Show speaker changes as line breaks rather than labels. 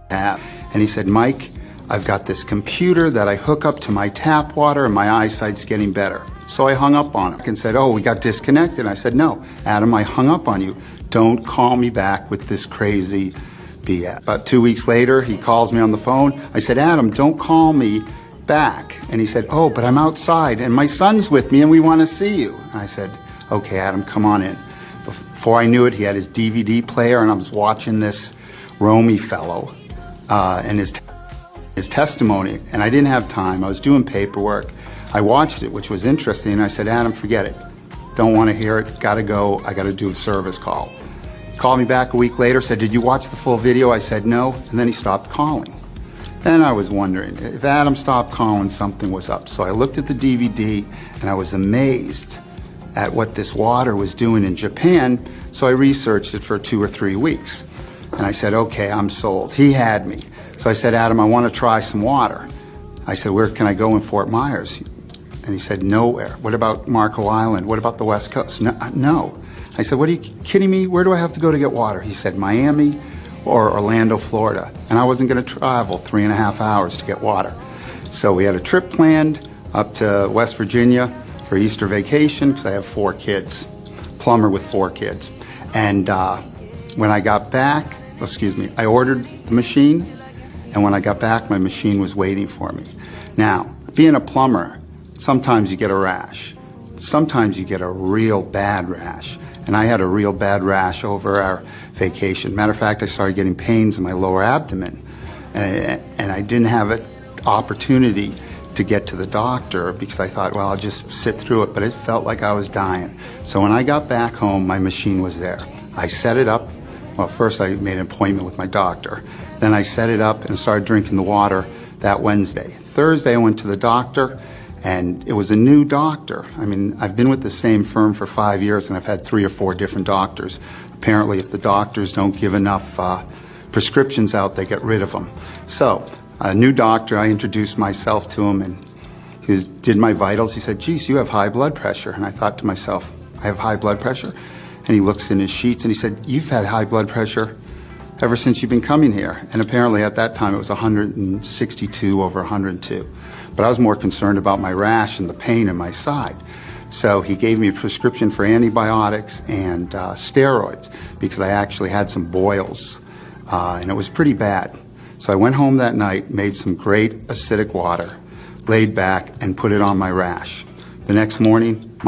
have. And he said, Mike, I've got this computer that I hook up to my tap water and my eyesight's getting better. So I hung up on him and said, oh, we got disconnected. I said, no, Adam, I hung up on you. Don't call me back with this crazy BS. About 2 weeks later, he calls me on the phone. I said, Adam, don't call me back. And he said, oh, but I'm outside and my son's with me and we want to see you. And I said, okay, Adam, come on in. Before I knew it, he had his DVD player and I was watching this Romy fellow and his testimony, and I didn't have time. I was doing paperwork. I watched it, which was interesting, and I said, Adam, forget it. Don't want to hear it. Got to go. I got to do a service call. He called me back a week later, said, did you watch the full video? I said, no, and then he stopped calling. Then I was wondering, if Adam stopped calling, something was up. So I looked at the DVD, and I was amazed at what this water was doing in Japan, so I researched it for 2 or 3 weeks. And I said, okay, I'm sold. He had me. So I said, Adam, I want to try some water. I said, where can I go in Fort Myers? And he said, nowhere. What about Marco Island? What about the West Coast? No. I said, what are you kidding me? Where do I have to go to get water? He said, Miami or Orlando, Florida. And I wasn't going to travel 3.5 hours to get water. So we had a trip planned up to West Virginia for Easter vacation because I have 4 kids, plumber with 4 kids. And when I got back, I ordered the machine, and when I got back, my machine was waiting for me. Now, being a plumber, sometimes you get a rash. Sometimes you get a real bad rash. And I had a real bad rash over our vacation. Matter of fact, I started getting pains in my lower abdomen. And I didn't have an opportunity to get to the doctor because I thought, well, I'll just sit through it. But it felt like I was dying. So when I got back home, my machine was there. I set it up. Well, first I made an appointment with my doctor. Then I set it up and started drinking the water that Wednesday. Thursday I went to the doctor, and it was a new doctor. I mean, I've been with the same firm for 5 years, and I've had 3 or 4 different doctors. Apparently, if the doctors don't give enough prescriptions out, they get rid of them. So, a new doctor, I introduced myself to him, and he did my vitals. He said, geez, you have high blood pressure. And I thought to myself, I have high blood pressure? And he looks in his sheets and he said, you've had high blood pressure ever since you've been coming here. And apparently at that time it was 162 over 102. But I was more concerned about my rash and the pain in my side. So he gave me a prescription for antibiotics and steroids because I actually had some boils and it was pretty bad. So I went home that night, made some great acidic water, laid back and put it on my rash. The next morning, my